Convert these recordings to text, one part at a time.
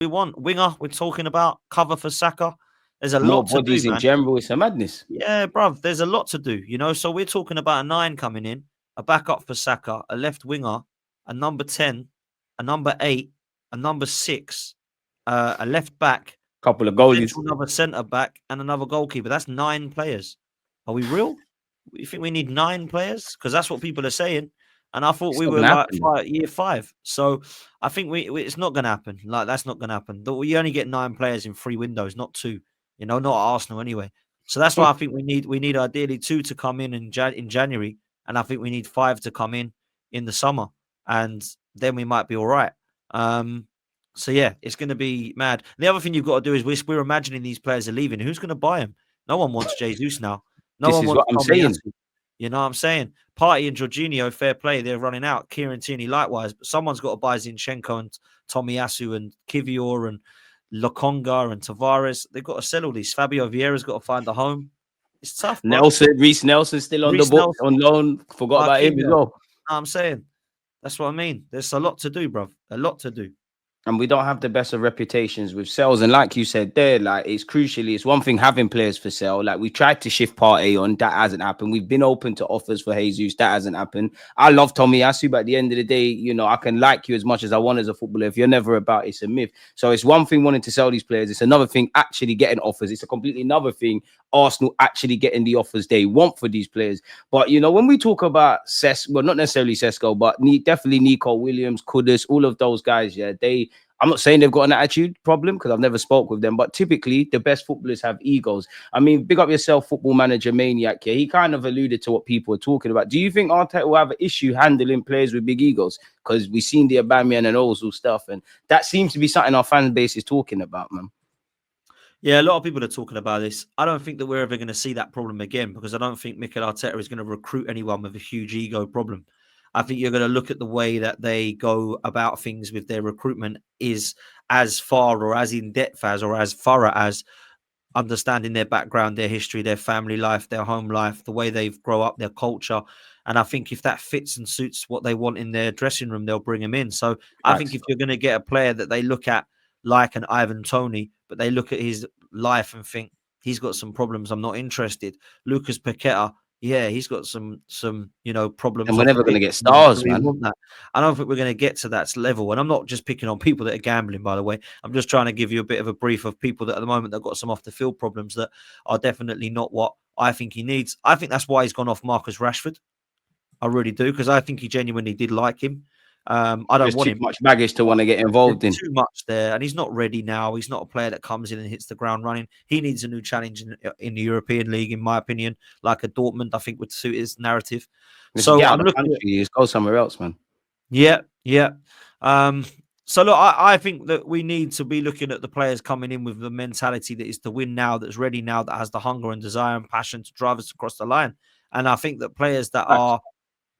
we want. Winger, we're talking about cover for Saka. There's a More lot to do, bodies in man. general. It's a madness. Yeah, bruv, there's a lot to do, you know. So we're talking about a 9 coming in, a backup for Saka, a left winger, a number 10, a number 8, a number 6, a left back, Couple of goalies. potential another centre back, and another goalkeeper. That's 9 players. Are we real? You think we need 9 players? Because that's what people are saying. And I thought It's we not were gonna like happen, man. year 5. So I think it's not going to happen. Like, that's not going to happen. We only get 9 players in 3 windows, not 2. You know, not Arsenal anyway. So that's why I think we need ideally 2 to come in January, and I think we need 5 to come in the summer, and then we might be all right. So yeah, it's going to be mad. The other thing you've got to do is we're imagining these players are leaving. Who's going to buy them? No one wants Jesus now. No This one is what wants I'm saying. Tomiyasu. You know what I'm saying? Party and Jorginho, fair play. They're running out. Kieran Tierney, likewise. But someone's got to buy Zinchenko and Tomiyasu and Kivior and Lokonga and Tavares. They've got to sell all these. Fabio Vieira's got to find a home. It's tough, bro. Reese Nelson still on the Reece books Nelson, on loan. Forgot about him as Marquinhos. well. Know what I'm saying? That's what I mean. There's a lot to do, bro. A lot to do. And we don't have the best of reputations with sales. And like you said there, like it's one thing having players for sale. Like we tried to shift Partey on, that hasn't happened. We've been open to offers for Jesus, that hasn't happened. I love Tomiyasu, but at the end of the day, you know, I can like you as much as I want as a footballer. If you're never about, it's a myth. So it's one thing wanting to sell these players. It's another thing actually getting offers. It's a completely another thing Arsenal actually getting the offers they want for these players. But you know, when we talk about well, not necessarily Sesko, but definitely Nico Williams, Kudus, all of those guys, yeah, I'm not saying they've got an attitude problem because I've never spoke with them, but typically the best footballers have egos. I mean, big up yourself, Football Manager Maniac here. He kind of alluded to what people are talking about. Do you think Arteta will have an issue handling players with big egos? Because we've seen the Aubameyang and Ozil stuff, and that seems to be something our fan base is talking about, man. Yeah, a lot of people are talking about this. I don't think that we're ever going to see that problem again because I don't think Mikel Arteta is going to recruit anyone with a huge ego problem. I think you're going to look at the way that they go about things with their recruitment is as far or as in depth as or as thorough as understanding their background, their history, their family life, their home life, the way they've grown up, their culture. And I think if that fits and suits what they want in their dressing room, they'll bring him in. So I think if you're going to get a player that they look at like an Ivan Toney, but they look at his life and think he's got some problems, I'm not interested. Lucas Paqueta, yeah, he's got some problems. And we're never going to get stars, man. I don't think we're going to get to that level. And I'm not just picking on people that are gambling, by the way. I'm just trying to give you a bit of a brief of people that at the moment they've got some off the field problems that are definitely not what I think he needs. I think that's why he's gone off Marcus Rashford. I really do, because I think he genuinely did like him. I don't want too much baggage to want to get involved in. Too much there, and he's not ready now. He's not a player that comes in and hits the ground running. He needs a new challenge in the European League, in my opinion, like a Dortmund. I think would suit his narrative. So I'm looking at go somewhere else, man. Yeah. So look, I think that we need to be looking at the players coming in with the mentality that is to win now, that's ready now, that has the hunger and desire and passion to drive us across the line. And I think that players that are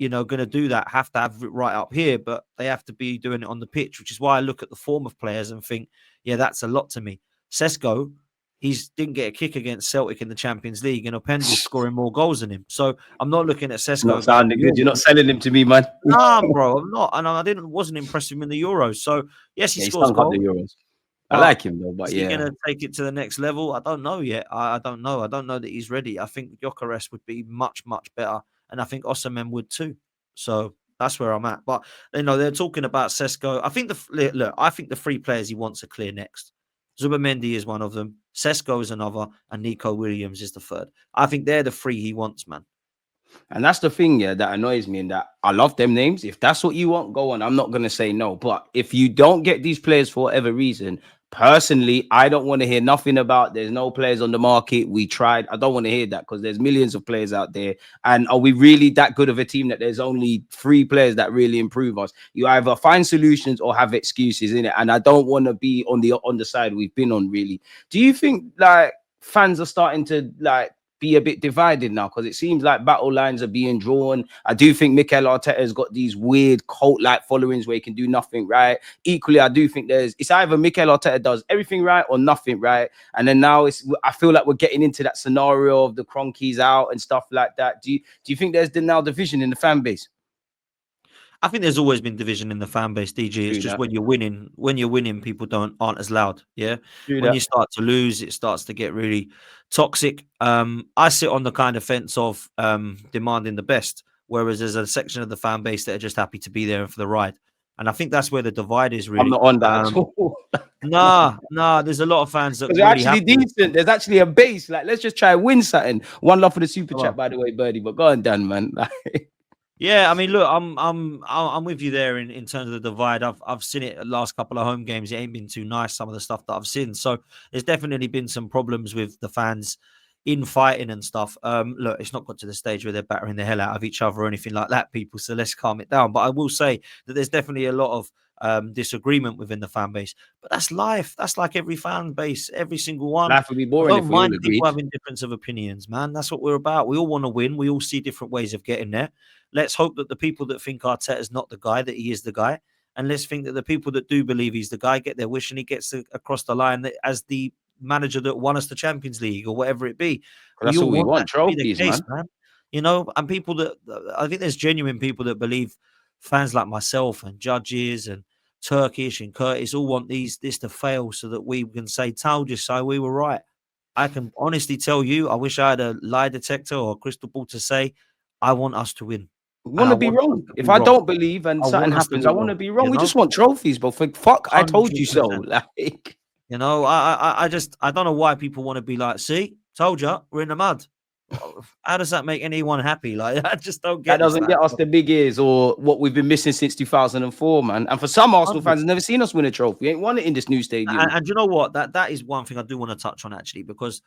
going to do that have to have it right up here, but they have to be doing it on the pitch, which is why I look at the form of players and think, yeah, that's a lot to me. Sesko, he didn't get a kick against Celtic in the Champions League, and Openda's scoring more goals than him. So I'm not looking at Sesko. Not sounding good. You're not selling him to me, man. Nah, bro, I'm not. And wasn't impressed with him in the Euros. So yes, he scores goals. The Euros. I like him though, but is he going to take it to the next level? I don't know yet. I don't know. I don't know that he's ready. I think Gyökeres would be much, much better, and I think Osimhen would too. So that's where I'm at. But they're talking about Sesko. I think the 3 players he wants are clear next. Zubimendi is one of them. Sesko is another, and Nico Williams is the third. I think they're the 3 he wants, man. And that's the thing, yeah, that annoys me, and that I love them names. If that's what you want, go on. I'm not going to say no. But if you don't get these players for whatever reason, personally, I don't want to hear nothing about there's no players on the market. We tried. I don't want to hear that because there's millions of players out there. And are we really that good of a team that there's only 3 players that really improve us? You either find solutions or have excuses in it. And I don't want to be on the side we've been on, really. Do you think like fans are starting to be a bit divided now, because it seems like battle lines are being drawn? I do think Mikel Arteta has got these weird cult-like followings where he can do nothing right. Equally, I do think it's either Mikel Arteta does everything right or nothing right. And then now I feel like we're getting into that scenario of the Cronkies out and stuff like that. Do you think there's now division in the fan base? I think there's always been division in the fan base, DG. It's True just that. when you're winning, people aren't as loud. Yeah. True When that. you start to lose, it starts to get really toxic. I sit on the kind of fence of demanding the best, whereas there's a section of the fan base that are just happy to be there for the ride. And I think that's where the divide is I'm really. not on that at all. Nah, there's a lot of fans that Because really they're actually happy. decent. There's actually a base. Like, let's just try and win something. One love for the super Come chat, on. by the way, Birdie. But go on, Dan, man. Yeah, I mean, look, I'm with you there in terms of the divide. I've seen it the last couple of home games. It ain't been too nice, some of the stuff that I've seen. So there's definitely been some problems with the fans in fighting and stuff. Look, it's not got to the stage where they're battering the hell out of each other or anything like that, people. So let's calm it down. But I will say that there's definitely a lot of disagreement within the fan base. But that's life. That's like every fan base, every single one. Life would be I boring if don't we all mind agreed. people having difference of opinions, man. That's what we're about. We all want to win. We all see different ways of getting there. Let's hope that the people that think Arteta's not the guy, that he is the guy. And let's think that the people that do believe he's the guy get their wish and he gets across the line as the manager that won us the Champions League or whatever it be. That's all we want, that to be the trophies, case, man. You know, and people that I think there's genuine people that believe, fans like myself and Judges and Turkish and Curtis all want this to fail so that we can say, told you so, we were right. I can honestly tell you, I wish I had a lie detector or a crystal ball to say, I want us to win. Want to be wrong. If I don't believe and something happens, I want to be wrong. We just want trophies, but fuck, I told you so. 100%. Like, you know, I don't know why people want to be like, see, told you, we're in the mud. How does that make anyone happy? Like, I just don't get that doesn't get us the big ears or what we've been missing since 2004, man. And for some Arsenal fans, never seen us win a trophy. Ain't won it in this new stadium. And you know what? That is one thing I do want to touch on actually, because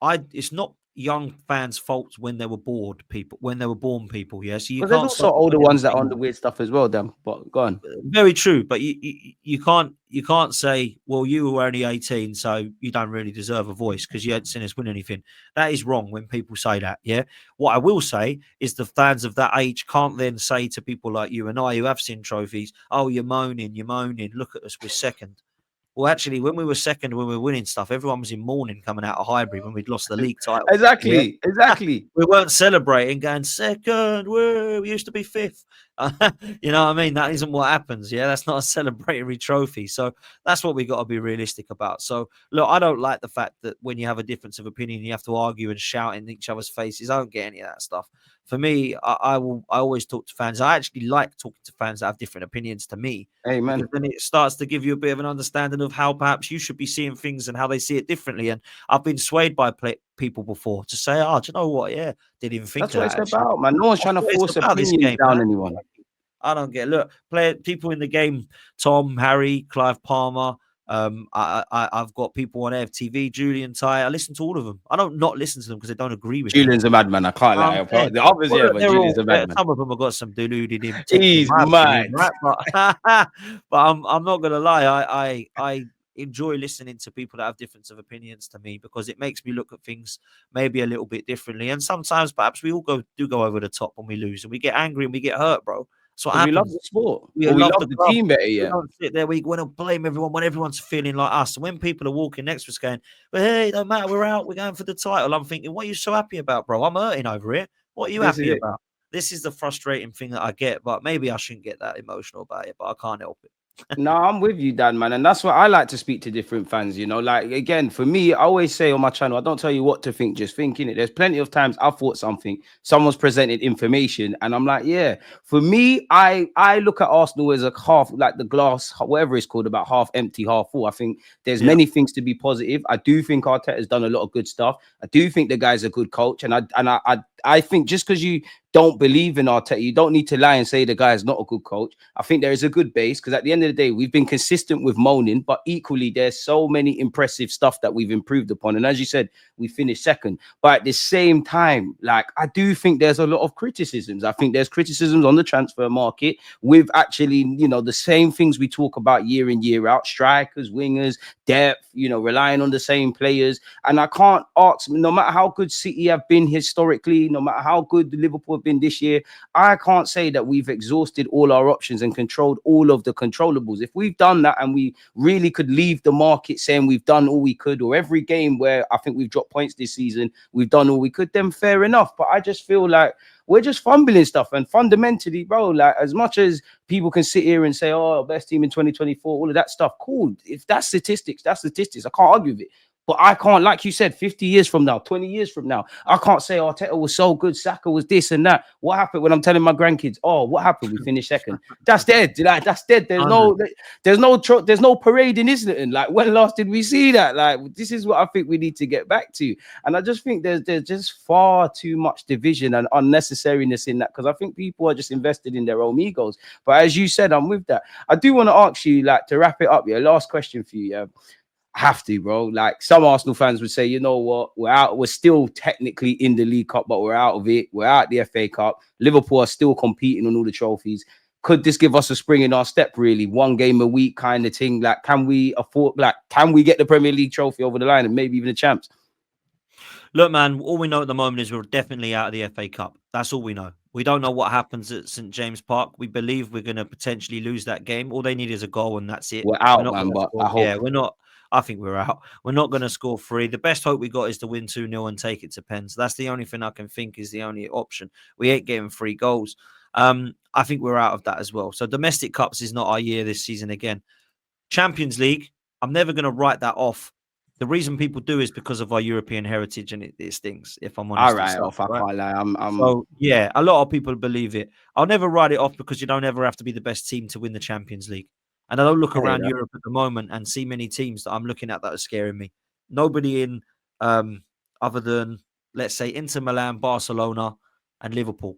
it's not young fans' fault when they were born people. Yeah, so you But can't. there's also older ones that are on the weird stuff as well. Then, but go on. Very true, but you can't say, well, you were only 18, so you don't really deserve a voice because you hadn't seen us win anything. That is wrong when people say that. Yeah, what I will say is the fans of that age can't then say to people like you and I who have seen trophies, oh, you're moaning. Look at us, we're second. Well, actually, when we were second, when we were winning stuff, everyone was in mourning coming out of Highbury when we'd lost the league title. Exactly. We weren't celebrating, going second. We used to be fifth. You know what I mean? That isn't what happens. Yeah, that's not a celebratory trophy. So that's what we got to be realistic about. So look, I don't like the fact that when you have a difference of opinion, you have to argue and shout in each other's faces. I don't get any of that stuff. For me, I always talk to fans. I actually like talking to fans that have different opinions to me. Amen. Then it starts to give you a bit of an understanding of how perhaps you should be seeing things and how they see it differently. And I've been swayed by people before to say, "Oh, do you know what? Yeah, didn't even think that's what that, it's about, man. No one's trying to force opinions down anyone. I don't get. Look, people in the game: Tom, Harry, Clive Palmer. I've got people on FTV, Julian Ty. I listen to all of them. I don't not listen to them because they don't agree with Julian's a madman. I can't lie. The others, yeah, but Julian's a madman. Some of them have got some deluded. He's mad. Right? But I'm not gonna lie. I enjoy listening to people that have difference of opinions to me because it makes me look at things maybe a little bit differently. And sometimes perhaps we all go over the top when we lose and we get angry and we get hurt, bro. So we love the sport. We love the team better. Yeah, we don't sit there. We want to blame everyone when everyone's feeling like us. And when people are walking next to us, going, "Well, hey, no matter, we're out. We're going for the title." I'm thinking, "What are you so happy about, bro? I'm hurting over here. What are you happy about?" This is the frustrating thing that I get. But maybe I shouldn't get that emotional about it. But I can't help it. No, I'm with you, Dan, man. And that's why I like to speak to different fans, you know. Like, again, for me, I always say on my channel, I don't tell you what to think, just thinking it. There's plenty of times I thought something, someone's presented information, and I'm like, yeah. For me, I look at Arsenal as a half, like the glass, whatever it's called, about half empty, half full. I think there's many things to be positive. I do think Arteta has done a lot of good stuff. I do think the guy's a good coach, and I think just because you don't believe in Arteta, you don't need to lie and say the guy is not a good coach. I think there is a good base because at the end of the day, we've been consistent with moaning, but equally there's so many impressive stuff that we've improved upon. And as you said, we finished second. But at the same time, like, I do think there's a lot of criticisms. I think there's criticisms on the transfer market with actually, you know, the same things we talk about year in, year out: strikers, wingers, depth, you know, relying on the same players. And I can't ask, no matter how good City have been historically, no matter how good Liverpool have been this year, I can't say that we've exhausted all our options and controlled all of the controllables. If we've done that and we really could leave the market saying we've done all we could, or every game where I think we've dropped points this season, we've done all we could, then fair enough. But I just feel like we're just fumbling stuff. And fundamentally, bro, like as much as people can sit here and say, oh, best team in 2024, all of that stuff, cool. If that's statistics, that's statistics. I can't argue with it. But I can't, like you said, 50 years from now, 20 years from now, I can't say Arteta was so good, Saka was this and that. What happened when I'm telling my grandkids, oh, what happened? We finished second. That's dead. Like, that's dead. There's no parading, isn't it? And like, when last did we see that? Like, this is what I think we need to get back to. And I just think there's just far too much division and unnecessariness in that, because I think people are just invested in their own egos. But as you said, I'm with that. I do want to ask you, like, to wrap it up, last question for you. Have to, bro. Like some Arsenal fans would say, you know what, we're out, we're still technically in the League Cup, but we're out of it. We're out the FA Cup. Liverpool are still competing on all the trophies. Could this give us a spring in our step, really? One game a week kind of thing. Like, can we afford, like, can we get the Premier League trophy over the line and maybe even the champs? Look, man, all we know at the moment is we're definitely out of the FA Cup. That's all we know. We don't know what happens at St. James Park. We believe we're going to potentially lose that game. All they need is a goal, and that's it. We're out, man, but I hope. Yeah, we're not. I think we're out. We're not going to score 3. The best hope we got is to win 2-0 and take it to pens. That's the only thing I can think is the only option. We ain't getting 3 goals. I think we're out of that as well. So domestic cups is not our year this season again. Champions League, I'm never going to write that off. The reason people do is because of our European heritage, and it stings, if I'm honest. All right, off, I can't lie. So, yeah, a lot of people believe it. I'll never write it off because you don't ever have to be the best team to win the Champions League. And I don't look around Europe at the moment and see many teams that I'm looking at that are scaring me. Nobody in other than, let's say, Inter Milan, Barcelona, and Liverpool.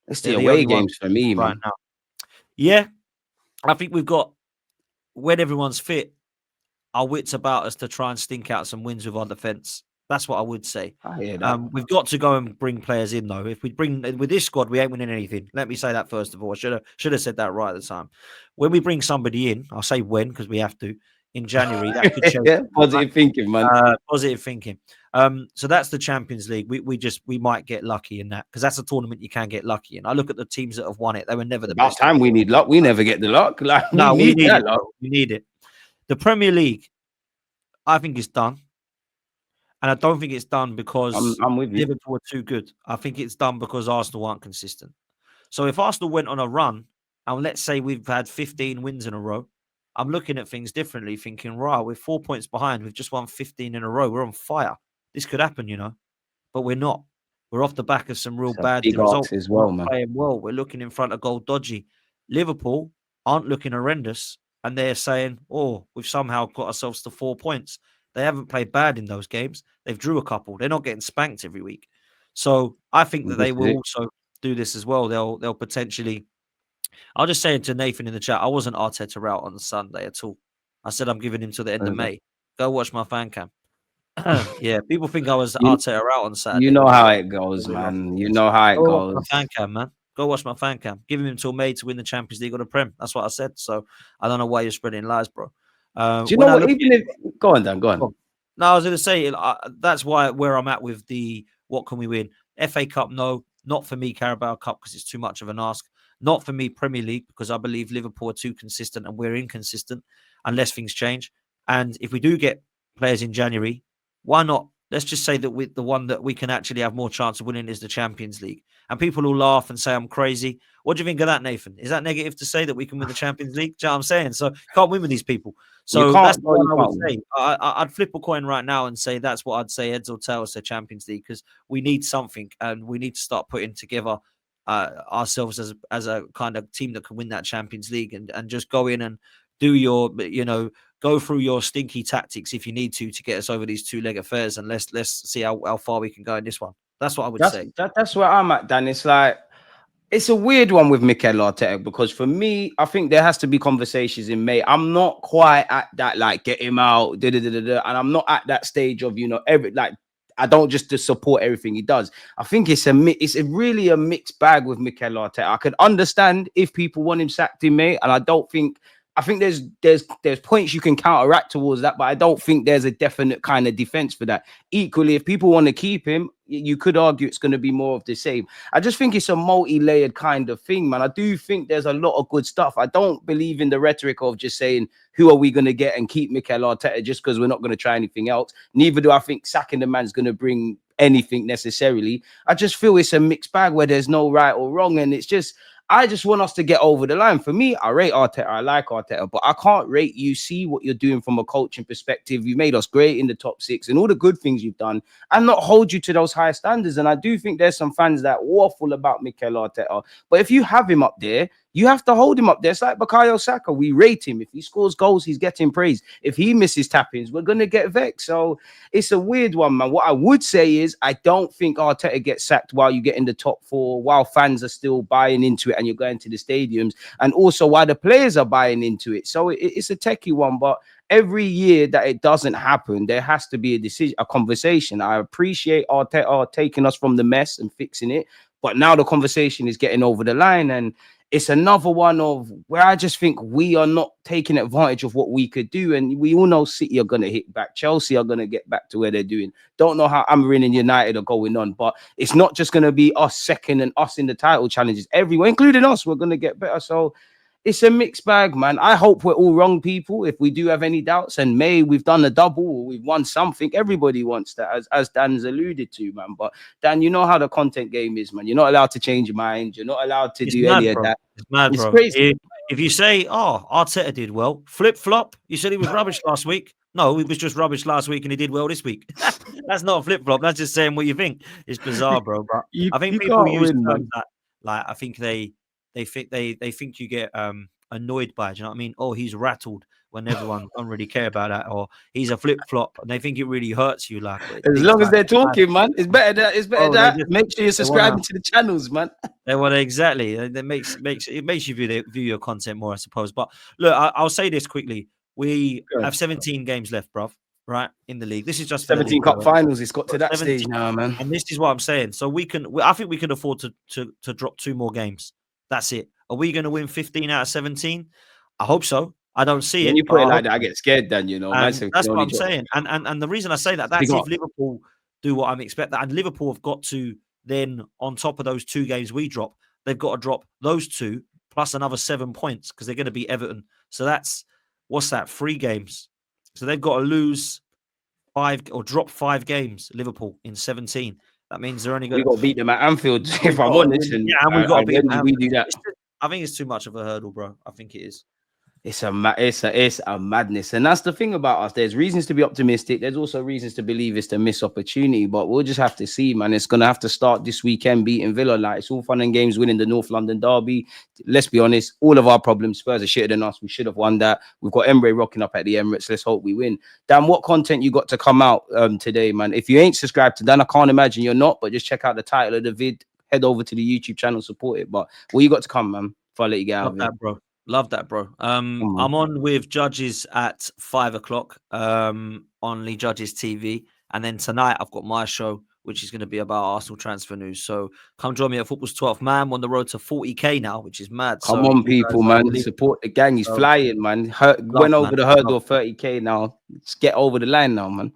It's the away games for me, man. Right now. Yeah, I think we've got, when everyone's fit, our wits about us to try and stink out some wins with our defence. That's what I would say. I hear that. We've got to go and bring players in, though. If we bring with this squad, we ain't winning anything. Let me say that first of all. I should have said that right at the time. When we bring somebody in, I'll say when because we have to in January. That could change. Yeah, positive thinking, man. Positive thinking. So that's the Champions League. We might get lucky in that because that's a tournament you can get lucky in. I look at the teams that have won it; they were never the best. Time we need luck. We never get the luck. Like, no, we need it. We need it. The Premier League, I think it's done. And I don't think it's done because I'm with you. Liverpool are too good. I think it's done because Arsenal aren't consistent. So if Arsenal went on a run, and let's say we've had 15 wins in a row, I'm looking at things differently, thinking, right, we're 4 points behind. We've just won 15 in a row. We're on fire. This could happen, but we're not. We're off the back of some real bad results as well, man. Playing well. We're looking in front of goal dodgy. Liverpool aren't looking horrendous, and they're saying, oh, we've somehow got ourselves to 4 points. They haven't played bad in those games. They've drew a couple. They're not getting spanked every week. So I think that they will also do this as well. They'll potentially. I'll just say it to Nathan in the chat. I wasn't Arteta out on Sunday at all. I said I'm giving him till the end of May. Go watch my fan cam. Yeah, people think I was Arteta out on Saturday. You know how it goes, man. You know how it goes. My fan cam, man. Go watch my fan cam. Give him until May to win the Champions League or the Prem. That's what I said. So I don't know why you're spreading lies, bro. Do you know what? Even if go on, Dan. Go on. No, I was going to say that's where I'm at with the what can we win? FA Cup, no, not for me. Carabao Cup because it's too much of an ask. Not for me. Premier League because I believe Liverpool are too consistent and we're inconsistent unless things change. And if we do get players in January, why not? Let's just say that the one that we can actually have more chance of winning is the Champions League. And people will laugh and say I'm crazy. What do you think of that, Nathan? Is that negative to say that we can win the Champions League? Do you know what I'm saying? So you can't win with these people. So that's what I would say. I'd flip a coin right now and say that's what I'd say. Heads or tails, the Champions League, because we need something and we need to start putting together ourselves as a kind of team that can win that Champions League and just go in and do your, go through your stinky tactics if you need to get us over these 2-leg affairs, and let's see how far we can go in this one. That's what I would say. That's where I'm at, Dan. It's like it's a weird one with Mikel Arteta because for me, I think there has to be conversations in May. I'm not quite at that like get him out, and I'm not at that stage of I don't just support everything he does. I think it's really a mixed bag with Mikel Arteta. I could understand if people want him sacked in May, and I think there's points you can counteract towards that, but I don't think there's a definite kind of defense for that. Equally, if people want to keep him, you could argue it's going to be more of the same. I just think it's a multi-layered kind of thing, man. I do think there's a lot of good stuff. I don't believe in the rhetoric of just saying, who are we going to get and keep Mikel Arteta just because we're not going to try anything else. Neither do I think sacking the man's going to bring anything necessarily. I just feel it's a mixed bag where there's no right or wrong, and it's just, I just want us to get over the line. For me, I rate Arteta. I like Arteta, but I can't rate you. See what you're doing from a coaching perspective. You made us great in the top 6 and all the good things you've done, and not hold you to those high standards. And I do think there's some fans that waffle about Mikel Arteta. But if you have him up there, you have to hold him up there. It's like Bukayo Saka. We rate him. If he scores goals, he's getting praise. If he misses tap-ins, we're going to get vexed. So it's a weird one, man. What I would say is I don't think Arteta gets sacked while you get in the top 4, while fans are still buying into it and you're going to the stadiums, and also while the players are buying into it. So it's a techie one, but every year that it doesn't happen, there has to be a decision, a conversation. I appreciate Arteta taking us from the mess and fixing it, but now the conversation is getting over the line, and it's another one of where I just think we are not taking advantage of what we could do. And we all know City are going to hit back. Chelsea are going to get back to where they're doing. Don't know how Amorim and United are going on, but it's not just going to be us second and us in the title challenges. Everyone, including us, we're going to get better. So it's a mixed bag, man. I hope we're all wrong, people. If we do have any doubts, and we've done a double or we've won something, everybody wants that, as Dan's alluded to, man. But Dan, you know how the content game is, man. You're not allowed to change your mind. You're not allowed to do any of that. It's mad, bro. Crazy. If you say, "Oh, Arteta did well," flip flop. You said he was rubbish last week. No, he was just rubbish last week, and he did well this week. That's not a flip flop. That's just saying what you think. It's bizarre, bro. But I think people use terms that, like, I think they think you get annoyed by it. Do you know what I mean? Oh, he's rattled when everyone don't really care about that, or he's a flip flop, and they think it really hurts you. Like, as long as they're talking, man, it's better that. Make sure you're subscribing to the channels, man. They want exactly. That makes you view your content more, I suppose. But look, I'll say this quickly: we have 17 games left, bruv. Right, in the league. This is just 17 cup finals. It's got to that stage now, man. And this is what I'm saying. So I think we can afford to drop 2 more games. That's it. Are we going to win 15 out of 17? I hope so. I don't see it. When you put it like that, I get scared then, you know. That's what I'm saying. And the reason I say that's if Liverpool do what I'm expecting. And Liverpool have got to then, on top of those 2 games we drop, they've got to drop those 2 plus another 7 points because they're going to beat Everton. So that's, what's that, 3 games. So they've got to lose 5 or drop 5 games, Liverpool, in 17. That means they're only going to... We've got to beat them at Anfield, if I'm honest. And we've got to beat them. We do that. I think it's too much of a hurdle, bro. I think it is. It's a madness, and that's the thing about us. There's reasons to be optimistic. There's also reasons to believe it's a missed opportunity, but we'll just have to see, man. It's gonna have to start this weekend beating Villa. Like, it's all fun and games winning the North London derby. Let's be honest, all of our problems. Spurs are shitter than us. We should have won that. We've got Emre rocking up at the Emirates. Let's hope we win. Dan, what content you got to come out today, man? If you ain't subscribed to Dan, I can't imagine you're not. But just check out the title of the vid. Head over to the YouTube channel, support it. But what you got to come, man? Before I let you get out of it, bro. Love that, bro. I'm on with Judges at 5 o'clock on Lee Judges TV. And then tonight I've got my show, which is going to be about Arsenal transfer news. So come join me at Football's 12th Man. I'm on the road to 40K now, which is mad. Come on, people, man. Support the gang. He's flying, man. Went over the hurdle of 30K now. Let's get over the line now, man.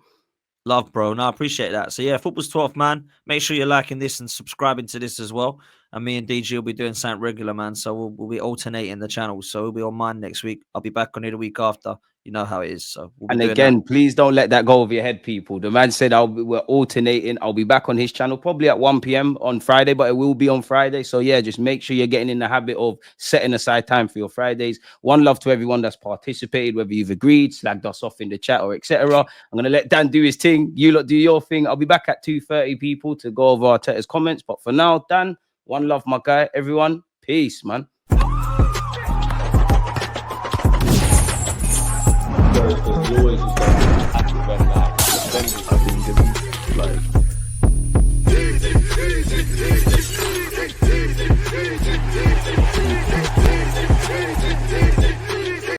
Love, bro. No, I appreciate that. So, yeah, Football's 12th Man. Make sure you're liking this and subscribing to this as well. And me and DG will be doing something regular, man. So we'll be alternating the channels. So we'll be on mine next week. I'll be back on it the week after. You know how it is. So and again, please don't let that go over your head, people. The man said we're alternating. I'll be back on his channel probably at 1 p.m. on Friday, but it will be on Friday. So yeah, just make sure you're getting in the habit of setting aside time for your Fridays. One love to everyone that's participated, whether you've agreed, slagged us off in the chat, or etc. I'm gonna let Dan do his thing. You lot do your thing. I'll be back at 2:30, people, to go over Arteta's comments. But for now, Dan, one love, my guy. Everyone, peace, man. Always